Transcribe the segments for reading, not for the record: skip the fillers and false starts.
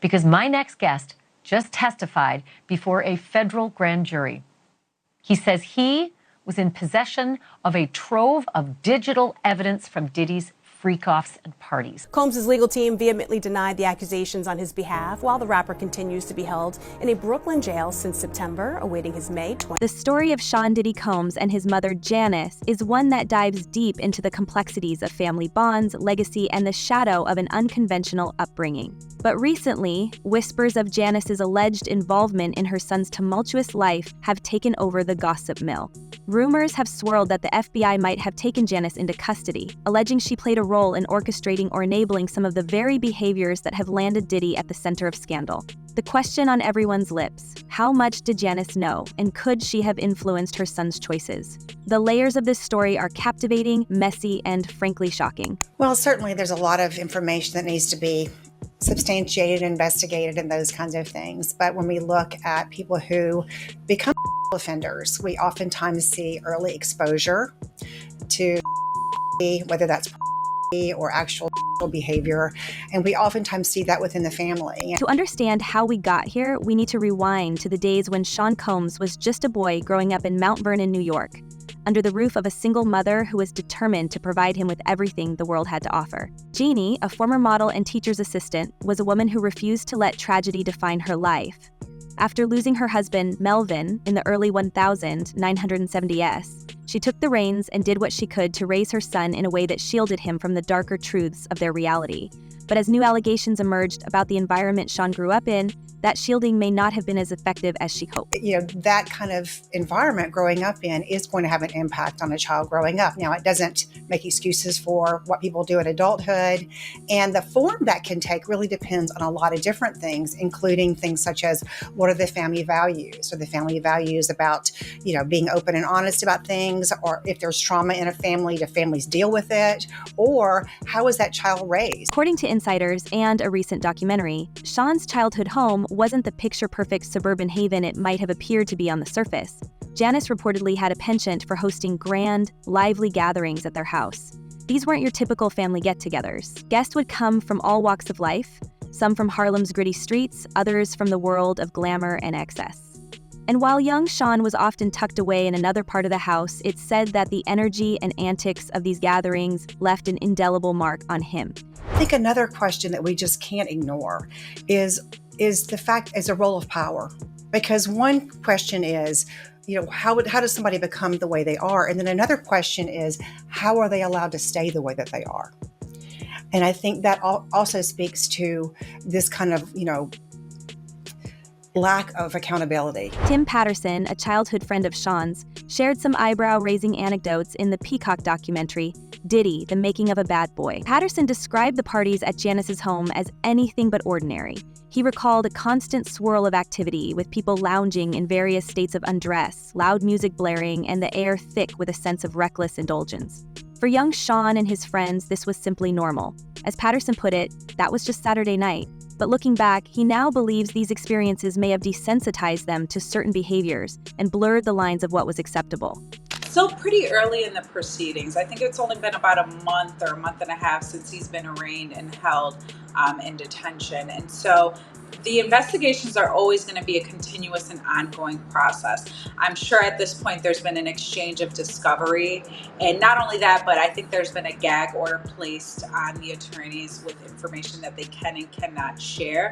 because my next guest just testified before a federal grand jury. He says he was in possession of a trove of digital evidence from Diddy's freak-offs and parties. Combs' legal team vehemently denied the accusations on his behalf, while the rapper continues to be held in a Brooklyn jail since September, awaiting his May 20th. The story of Sean Diddy Combs and his mother Janice is one that dives deep into the complexities of family bonds, legacy, and the shadow of an unconventional upbringing. But recently, whispers of Janice's alleged involvement in her son's tumultuous life have taken over the gossip mill. Rumors have swirled that the FBI might have taken Janice into custody, alleging she played a role in orchestrating or enabling some of the very behaviors that have landed Diddy at the center of scandal. The question on everyone's lips: how much did Janice know, and could she have influenced her son's choices? The layers of this story are captivating, messy, and frankly shocking. Well, certainly there's a lot of information that needs to be substantiated, investigated, and those kinds of things. But when we look at people who become offenders, we oftentimes see early exposure to whether that's or actual behavior, and we oftentimes see that within the family. To understand how we got here, we need to rewind to the days when Sean Combs was just a boy growing up in Mount Vernon, New York, under the roof of a single mother who was determined to provide him with everything the world had to offer. Jeannie, a former model and teacher's assistant, was a woman who refused to let tragedy define her life. After losing her husband, Melvin, in the early 1970s, she took the reins and did what she could to raise her son in a way that shielded him from the darker truths of their reality. But as new allegations emerged about the environment Sean grew up in, that shielding may not have been as effective as she hoped. That kind of environment growing up in is going to have an impact on a child growing up. Now, it doesn't make excuses for what people do in adulthood, and the form that can take really depends on a lot of different things, including things such as what are the family values? Are the family values about, being open and honest about things, or if there's trauma in a family, do families deal with it, or how is that child raised? According to insiders and a recent documentary, Sean's childhood home wasn't the picture-perfect suburban haven it might have appeared to be on the surface. Janice reportedly had a penchant for hosting grand, lively gatherings at their house. These weren't your typical family get-togethers. Guests would come from all walks of life, some from Harlem's gritty streets, others from the world of glamour and excess. And while young Sean was often tucked away in another part of the house, it's said that the energy and antics of these gatherings left an indelible mark on him. I think another question that we just can't ignore is the role of power. Because one question is, how does somebody become the way they are? And then another question is, how are they allowed to stay the way that they are? And I think that also speaks to this kind of, lack of accountability. Tim Patterson, a childhood friend of Sean's, shared some eyebrow-raising anecdotes in the Peacock documentary, Diddy, The Making of a Bad Boy. Patterson described the parties at Janice's home as anything but ordinary. He recalled a constant swirl of activity, with people lounging in various states of undress, loud music blaring, and the air thick with a sense of reckless indulgence. For young Sean and his friends, this was simply normal. As Patterson put it, that was just Saturday night. But looking back, he now believes these experiences may have desensitized them to certain behaviors and blurred the lines of what was acceptable. Still pretty early in the proceedings. I think it's only been about a month or a month and a half since he's been arraigned and held in detention. And so the investigations are always going to be a continuous and ongoing process. I'm sure at this point there's been an exchange of discovery. And not only that, but I think there's been a gag order placed on the attorneys with information that they can and cannot share.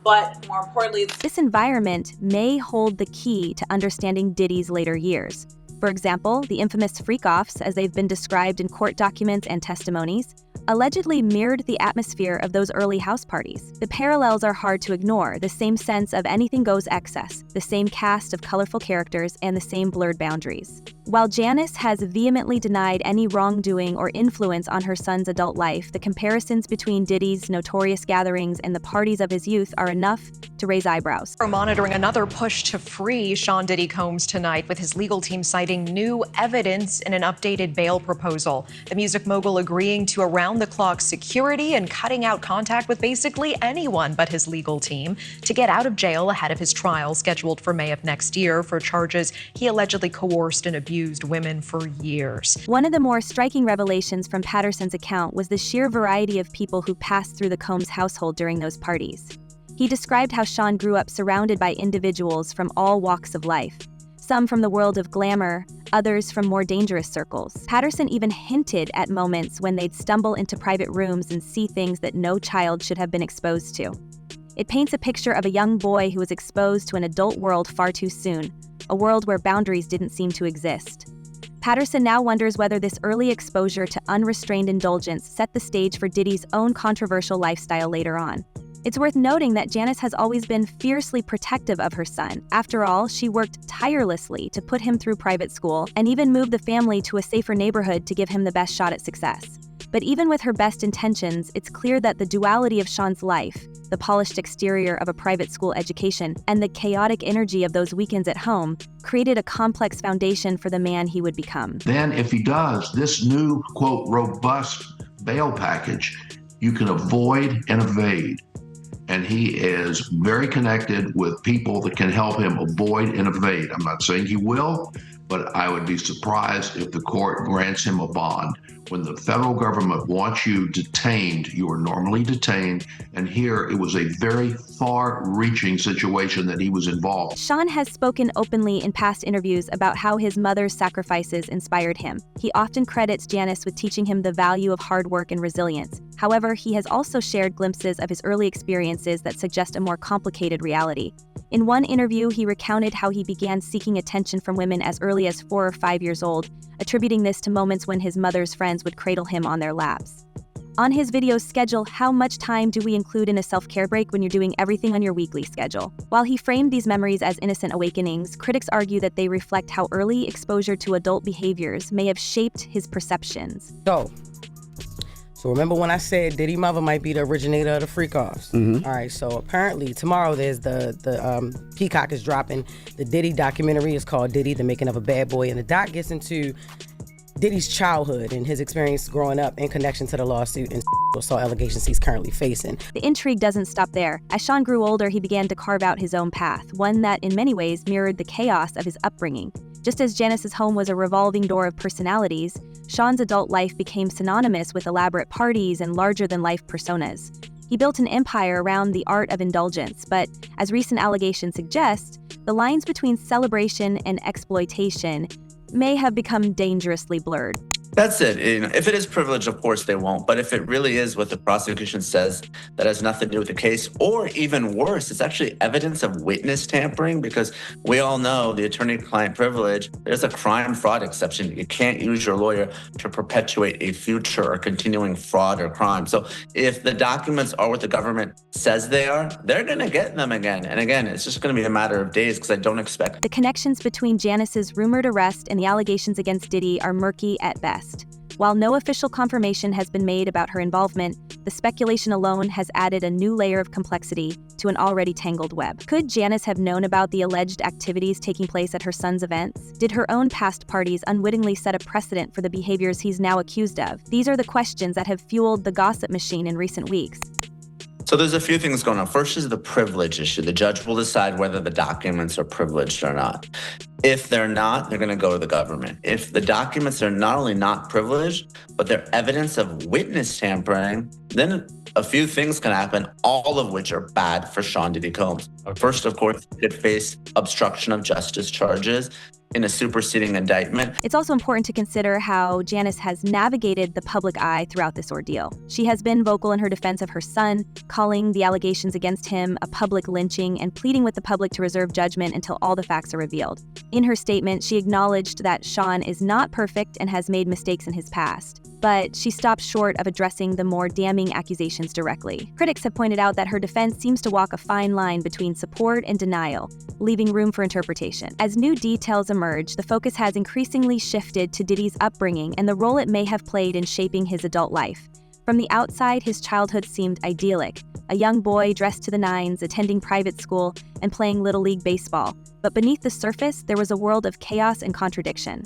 But more importantly, this environment may hold the key to understanding Diddy's later years. For example, the infamous freak-offs, as they've been described in court documents and testimonies, allegedly mirrored the atmosphere of those early house parties. The parallels are hard to ignore: the same sense of anything goes excess, the same cast of colorful characters, and the same blurred boundaries. While Janice has vehemently denied any wrongdoing or influence on her son's adult life, the comparisons between Diddy's notorious gatherings and the parties of his youth are enough to raise eyebrows. We're monitoring another push to free Sean Diddy Combs tonight, with his legal team citing new evidence in an updated bail proposal. The music mogul agreeing to around-the-clock security and cutting out contact with basically anyone but his legal team to get out of jail ahead of his trial scheduled for May of next year for charges he allegedly coerced and abused women for years. One of the more striking revelations from Patterson's account was the sheer variety of people who passed through the Combs household during those parties. He described how Sean grew up surrounded by individuals from all walks of life, some from the world of glamour, others from more dangerous circles. Patterson even hinted at moments when they'd stumble into private rooms and see things that no child should have been exposed to. It paints a picture of a young boy who was exposed to an adult world far too soon, a world where boundaries didn't seem to exist. Patterson now wonders whether this early exposure to unrestrained indulgence set the stage for Diddy's own controversial lifestyle later on. It's worth noting that Janice has always been fiercely protective of her son. After all, she worked tirelessly to put him through private school and even moved the family to a safer neighborhood to give him the best shot at success. But even with her best intentions, it's clear that the duality of Sean's life, the polished exterior of a private school education, and the chaotic energy of those weekends at home, created a complex foundation for the man he would become. Then if he does this new, quote, robust bail package, you can avoid and evade. And he is very connected with people that can help him avoid and evade. I'm not saying he will, but I would be surprised if the court grants him a bond. When the federal government wants you detained, you are normally detained, and here it was a very far-reaching situation that he was involved. Sean has spoken openly in past interviews about how his mother's sacrifices inspired him. He often credits Janice with teaching him the value of hard work and resilience. However, he has also shared glimpses of his early experiences that suggest a more complicated reality. In one interview, he recounted how he began seeking attention from women as early as 4 or 5 years old, attributing this to moments when his mother's friends would cradle him on their laps. On his video's schedule, how much time do we include in a self-care break when you're doing everything on your weekly schedule? While he framed these memories as innocent awakenings, critics argue that they reflect how early exposure to adult behaviors may have shaped his perceptions. So remember when I said Diddy mother might be the originator of the freak-offs? All right, so apparently tomorrow there's the Peacock is dropping the Diddy documentary. It's called Diddy, The Making of a Bad Boy, and the doc gets into Diddy's childhood and his experience growing up in connection to the lawsuit and assault allegations he's currently facing. The intrigue doesn't stop there. As Sean grew older, he began to carve out his own path, one that in many ways mirrored the chaos of his upbringing. Just as Janice's home was a revolving door of personalities, Sean's adult life became synonymous with elaborate parties and larger-than-life personas. He built an empire around the art of indulgence, but as recent allegations suggest, the lines between celebration and exploitation may have become dangerously blurred. That's it. You know, if it is privilege, of course they won't. But if it really is what the prosecution says, that has nothing to do with the case, or even worse, it's actually evidence of witness tampering, because we all know the attorney-client privilege, there's a crime fraud exception. You can't use your lawyer to perpetuate a future or continuing fraud or crime. So if the documents are what the government says they are, they're going to get them again. And again, it's just going to be a matter of days, because I don't expect. The connections between Janice's rumored arrest and the allegations against Diddy are murky at best. While no official confirmation has been made about her involvement, the speculation alone has added a new layer of complexity to an already tangled web. Could Janice have known about the alleged activities taking place at her son's events? Did her own past parties unwittingly set a precedent for the behaviors he's now accused of? These are the questions that have fueled the gossip machine in recent weeks. So there's a few things going on. First is the privilege issue. The judge will decide whether the documents are privileged or not. If they're not, they're going to go to the government. If the documents are not only not privileged, but they're evidence of witness tampering, then a few things can happen, all of which are bad for Sean Diddy Combs. First, of course, he could face obstruction of justice charges in a superseding indictment. It's also important to consider how Janice has navigated the public eye throughout this ordeal. She has been vocal in her defense of her son, calling the allegations against him a public lynching and pleading with the public to reserve judgment until all the facts are revealed. In her statement, she acknowledged that Sean is not perfect and has made mistakes in his past, but she stopped short of addressing the more damning accusations directly. Critics have pointed out that her defense seems to walk a fine line between support and denial, leaving room for interpretation. As new details emerge, the focus has increasingly shifted to Diddy's upbringing and the role it may have played in shaping his adult life. From the outside, his childhood seemed idyllic, a young boy dressed to the nines, attending private school, and playing Little League baseball. But beneath the surface, there was a world of chaos and contradiction.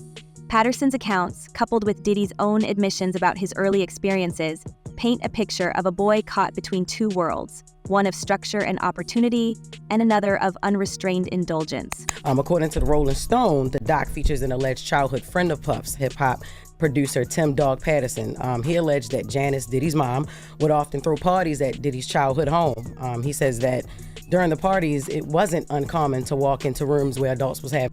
Patterson's accounts, coupled with Diddy's own admissions about his early experiences, paint a picture of a boy caught between two worlds, one of structure and opportunity, and another of unrestrained indulgence. According to the Rolling Stone, the doc features an alleged childhood friend of Puff's, hip-hop producer Tim Dog Patterson. He alleged that Janice, Diddy's mom, would often throw parties at Diddy's childhood home. He says that during the parties, it wasn't uncommon to walk into rooms where adults was having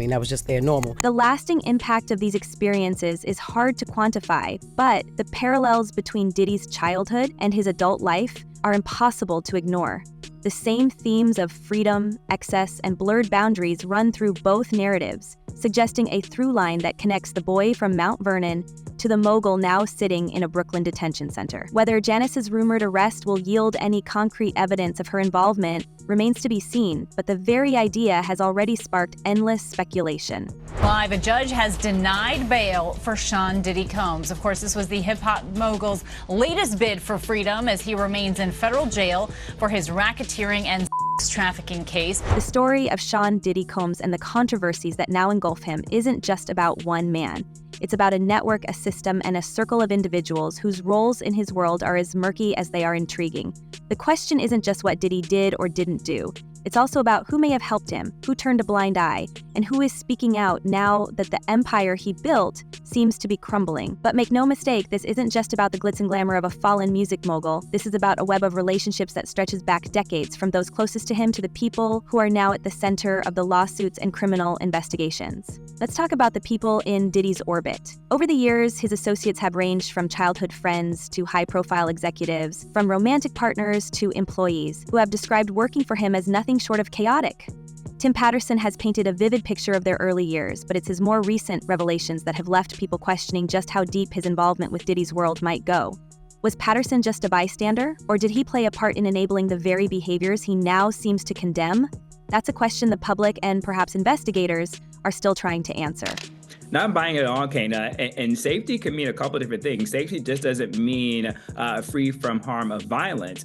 that was just their normal. The lasting impact of these experiences is hard to quantify, but the parallels between Diddy's childhood and his adult life are impossible to ignore. The same themes of freedom, excess, and blurred boundaries run through both narratives, suggesting a through line that connects the boy from Mount Vernon to the mogul now sitting in a Brooklyn detention center. Whether Janice's rumored arrest will yield any concrete evidence of her involvement remains to be seen, but the very idea has already sparked endless speculation. Live, a judge has denied bail for Sean Diddy Combs. Of course, this was the hip-hop mogul's latest bid for freedom as he remains in federal jail for his racketeering and trafficking case. The story of Sean Diddy Combs and the controversies that now engulf him isn't just about one man. It's about a network, a system, and a circle of individuals whose roles in his world are as murky as they are intriguing. The question isn't just what Diddy did or didn't do. It's also about who may have helped him, who turned a blind eye, and who is speaking out now that the empire he built seems to be crumbling. But make no mistake, this isn't just about the glitz and glamour of a fallen music mogul. This is about a web of relationships that stretches back decades, from those closest to him to the people who are now at the center of the lawsuits and criminal investigations. Let's talk about the people in Diddy's orbit. Over the years, his associates have ranged from childhood friends to high-profile executives, from romantic partners to employees, who have described working for him as nothing short of chaotic. Tim Patterson has painted a vivid picture of their early years, but it's his more recent revelations that have left people questioning just how deep his involvement with Diddy's world might go. Was Patterson just a bystander, or did he play a part in enabling the very behaviors he now seems to condemn? That's a question the public and perhaps investigators are still trying to answer. Not buying it all, Kana. And safety can mean a couple different things. Safety just doesn't mean free from harm of violence.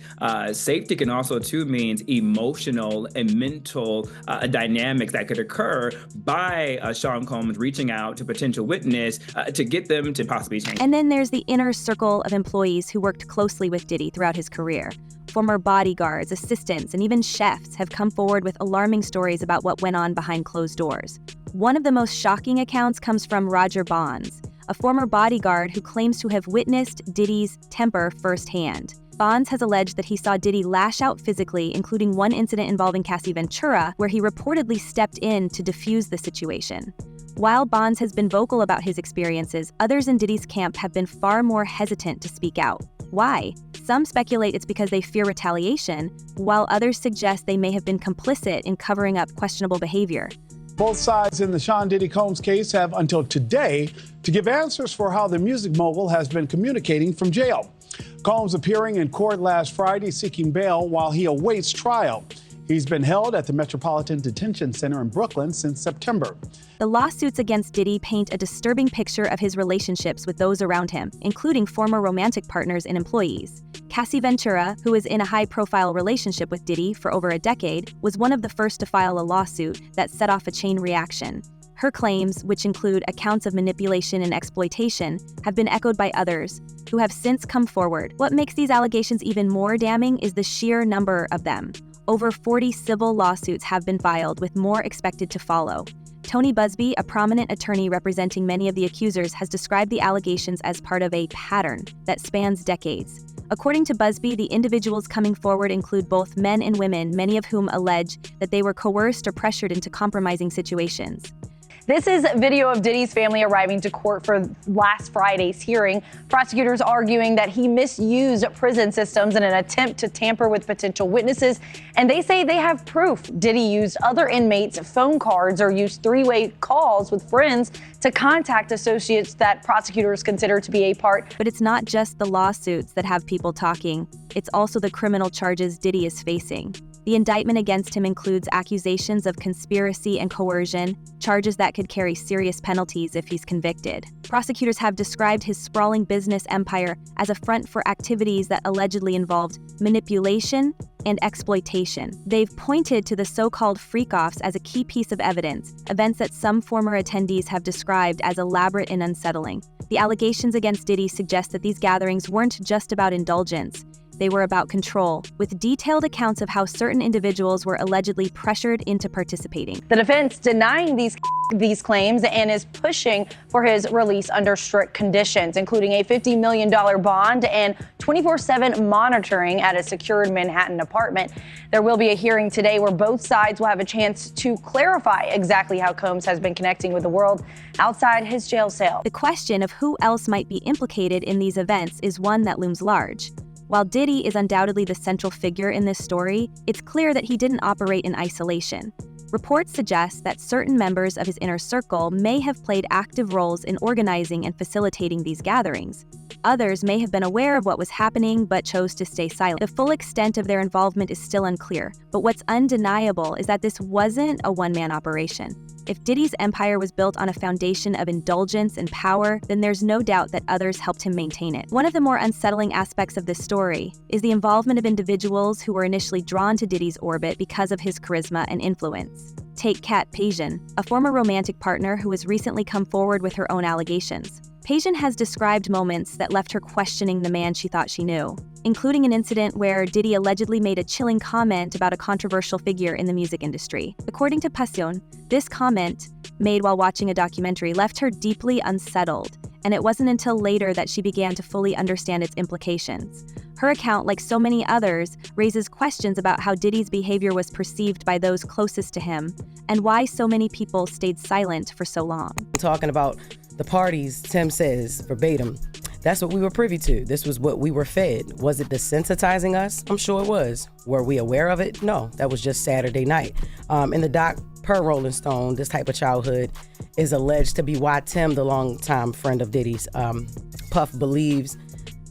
Safety can also, too, mean emotional and mental dynamics that could occur by Sean Combs reaching out to potential witness to get them to possibly change. And then there's the inner circle of employees who worked closely with Diddy throughout his career. Former bodyguards, assistants, and even chefs have come forward with alarming stories about what went on behind closed doors. One of the most shocking accounts comes from Roger Bonds, a former bodyguard who claims to have witnessed Diddy's temper firsthand. Bonds has alleged that he saw Diddy lash out physically, including one incident involving Cassie Ventura, where he reportedly stepped in to defuse the situation. While Bonds has been vocal about his experiences, others in Diddy's camp have been far more hesitant to speak out. Why? Some speculate it's because they fear retaliation, while others suggest they may have been complicit in covering up questionable behavior. Both sides in the Sean Diddy Combs case have until today to give answers for how the music mogul has been communicating from jail. Combs appearing in court last Friday seeking bail while he awaits trial. He's been held at the Metropolitan Detention Center in Brooklyn since September. The lawsuits against Diddy paint a disturbing picture of his relationships with those around him, including former romantic partners and employees. Cassie Ventura, who is in a high-profile relationship with Diddy for over a decade, was one of the first to file a lawsuit that set off a chain reaction. Her claims, which include accounts of manipulation and exploitation, have been echoed by others, who have since come forward. What makes these allegations even more damning is the sheer number of them. Over 40 civil lawsuits have been filed, with more expected to follow. Tony Busby, a prominent attorney representing many of the accusers, has described the allegations as part of a pattern that spans decades. According to Busby, the individuals coming forward include both men and women, many of whom allege that they were coerced or pressured into compromising situations. This is video of Diddy's family arriving to court for last Friday's hearing. Prosecutors arguing that he misused prison systems in an attempt to tamper with potential witnesses. And they say they have proof Diddy used other inmates' phone cards or used three-way calls with friends to contact associates that prosecutors consider to be a part. But it's not just the lawsuits that have people talking. It's also the criminal charges Diddy is facing. The indictment against him includes accusations of conspiracy and coercion, charges that could carry serious penalties if he's convicted. Prosecutors have described his sprawling business empire as a front for activities that allegedly involved manipulation and exploitation. They've pointed to the so-called freak-offs as a key piece of evidence, events that some former attendees have described as elaborate and unsettling. The allegations against Diddy suggest that these gatherings weren't just about indulgence. They were about control, with detailed accounts of how certain individuals were allegedly pressured into participating. The defense denying these claims and is pushing for his release under strict conditions, including a $50 million bond and 24/7 monitoring at a secured Manhattan apartment. There will be a hearing today where both sides will have a chance to clarify exactly how Combs has been connecting with the world outside his jail cell. The question of who else might be implicated in these events is one that looms large. While Diddy is undoubtedly the central figure in this story, it's clear that he didn't operate in isolation. Reports suggest that certain members of his inner circle may have played active roles in organizing and facilitating these gatherings. Others may have been aware of what was happening but chose to stay silent. The full extent of their involvement is still unclear, but what's undeniable is that this wasn't a one-man operation. If Diddy's empire was built on a foundation of indulgence and power, then there's no doubt that others helped him maintain it. One of the more unsettling aspects of this story is the involvement of individuals who were initially drawn to Diddy's orbit because of his charisma and influence. Take Kat Pajian, a former romantic partner who has recently come forward with her own allegations. Pajian has described moments that left her questioning the man she thought she knew, including an incident where Diddy allegedly made a chilling comment about a controversial figure in the music industry. According to Pajian, this comment, made while watching a documentary, left her deeply unsettled, and it wasn't until later that she began to fully understand its implications. Her account, like so many others, raises questions about how Diddy's behavior was perceived by those closest to him, and why so many people stayed silent for so long. Talking about the parties, Tim says, verbatim, that's what we were privy to. This was what we were fed. Was it desensitizing us? I'm sure it was. Were we aware of it? No, that was just Saturday night. In the doc, per Rolling Stone, this type of childhood is alleged to be why Tim, the longtime friend of Diddy's, Puff believes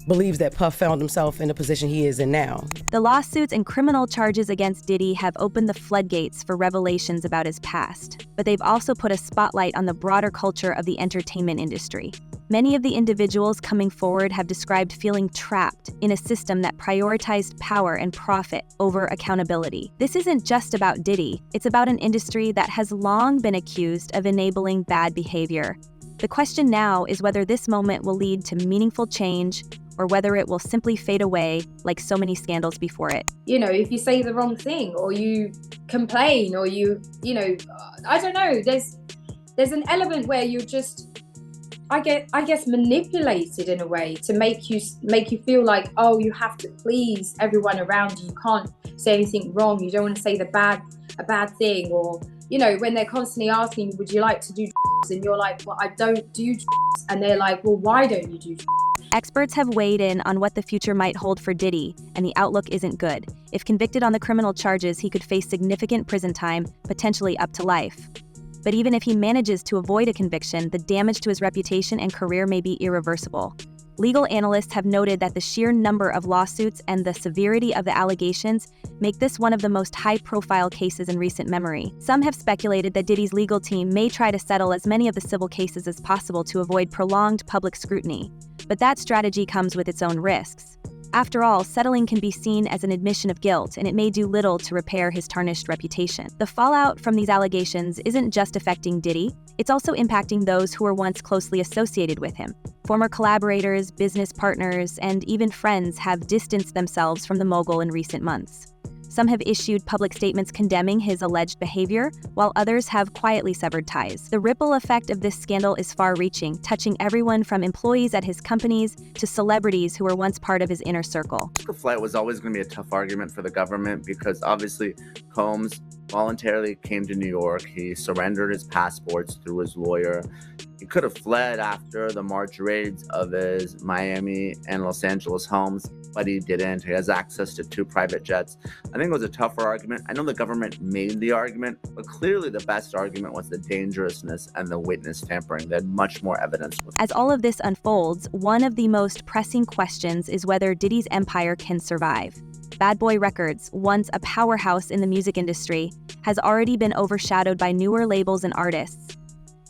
that Puff found himself in the position he is in now. The lawsuits and criminal charges against Diddy have opened the floodgates for revelations about his past, but they've also put a spotlight on the broader culture of the entertainment industry. Many of the individuals coming forward have described feeling trapped in a system that prioritized power and profit over accountability. This isn't just about Diddy, it's about an industry that has long been accused of enabling bad behavior. The question now is whether this moment will lead to meaningful change or whether it will simply fade away like so many scandals before it. You know, if you say the wrong thing or you complain or you know, I don't know, there's an element where you're just, I guess manipulated in a way to make you feel like, oh, you have to please everyone around you. You can't say anything wrong. You don't want to say a bad thing, or, you know, when they're constantly asking, would you like to do drugs? And you're like, well, I don't do drugs. And they're like, well, why don't you do drugs? Experts have weighed in on what the future might hold for Diddy, and the outlook isn't good. If convicted on the criminal charges, he could face significant prison time, potentially up to life. But even if he manages to avoid a conviction, the damage to his reputation and career may be irreversible. Legal analysts have noted that the sheer number of lawsuits and the severity of the allegations make this one of the most high-profile cases in recent memory. Some have speculated that Diddy's legal team may try to settle as many of the civil cases as possible to avoid prolonged public scrutiny. But that strategy comes with its own risks. After all, settling can be seen as an admission of guilt, and it may do little to repair his tarnished reputation. The fallout from these allegations isn't just affecting Diddy, it's also impacting those who were once closely associated with him. Former collaborators, business partners, and even friends have distanced themselves from the mogul in recent months. Some have issued public statements condemning his alleged behavior, while others have quietly severed ties. The ripple effect of this scandal is far-reaching, touching everyone from employees at his companies to celebrities who were once part of his inner circle. The flight was always going to be a tough argument for the government because obviously Combs voluntarily came to New York. He surrendered his passports through his lawyer. He could have fled after the March raids of his Miami and Los Angeles homes, but he didn't. He has access to 2 private jets. I think it was a tougher argument. I know the government made the argument, but clearly the best argument was the dangerousness and the witness tampering. They had much more evidence. As all of this unfolds, one of the most pressing questions is whether Diddy's empire can survive. Bad Boy Records, once a powerhouse in the music industry, has already been overshadowed by newer labels and artists.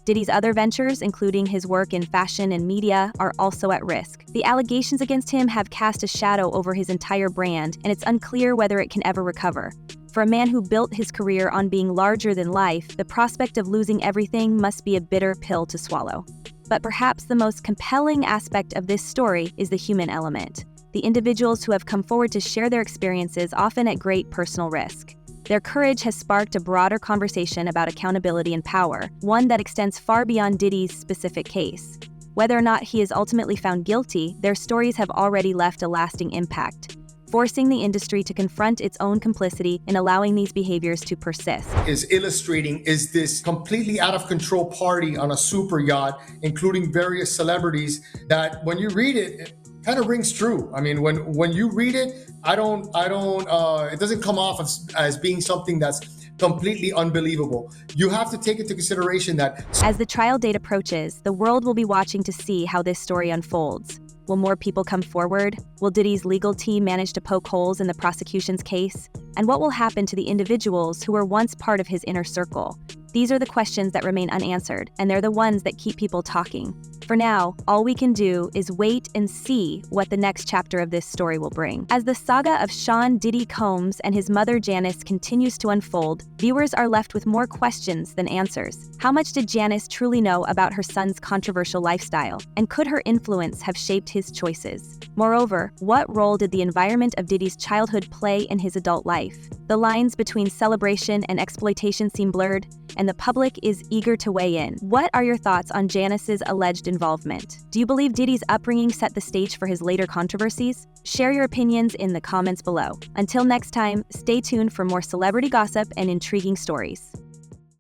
Diddy's other ventures, including his work in fashion and media, are also at risk. The allegations against him have cast a shadow over his entire brand, and it's unclear whether it can ever recover. For a man who built his career on being larger than life, the prospect of losing everything must be a bitter pill to swallow. But perhaps the most compelling aspect of this story is the human element. The individuals who have come forward to share their experiences, often at great personal risk. Their courage has sparked a broader conversation about accountability and power, one that extends far beyond Diddy's specific case. Whether or not he is ultimately found guilty, their stories have already left a lasting impact, forcing the industry to confront its own complicity in allowing these behaviors to persist. Is illustrating is this completely out of control party on a super yacht, including various celebrities, that when you read it, it kind of rings true. I mean, when you read it, it doesn't come off as being something that's completely unbelievable. You have to take into consideration that as the trial date approaches, the world will be watching to see how this story unfolds. Will more people come forward? Will Diddy's legal team manage to poke holes in the prosecution's case? And what will happen to the individuals who were once part of his inner circle? These are the questions that remain unanswered, and they're the ones that keep people talking. For now, all we can do is wait and see what the next chapter of this story will bring. As the saga of Sean Diddy Combs and his mother Janice continues to unfold, viewers are left with more questions than answers. How much did Janice truly know about her son's controversial lifestyle? And could her influence have shaped his choices? Moreover, what role did the environment of Diddy's childhood play in his adult life? The lines between celebration and exploitation seem blurred, and the public is eager to weigh in. What are your thoughts on Janice's alleged involvement? Do you believe Diddy's upbringing set the stage for his later controversies? Share your opinions in the comments below. Until next time, stay tuned for more celebrity gossip and intriguing stories.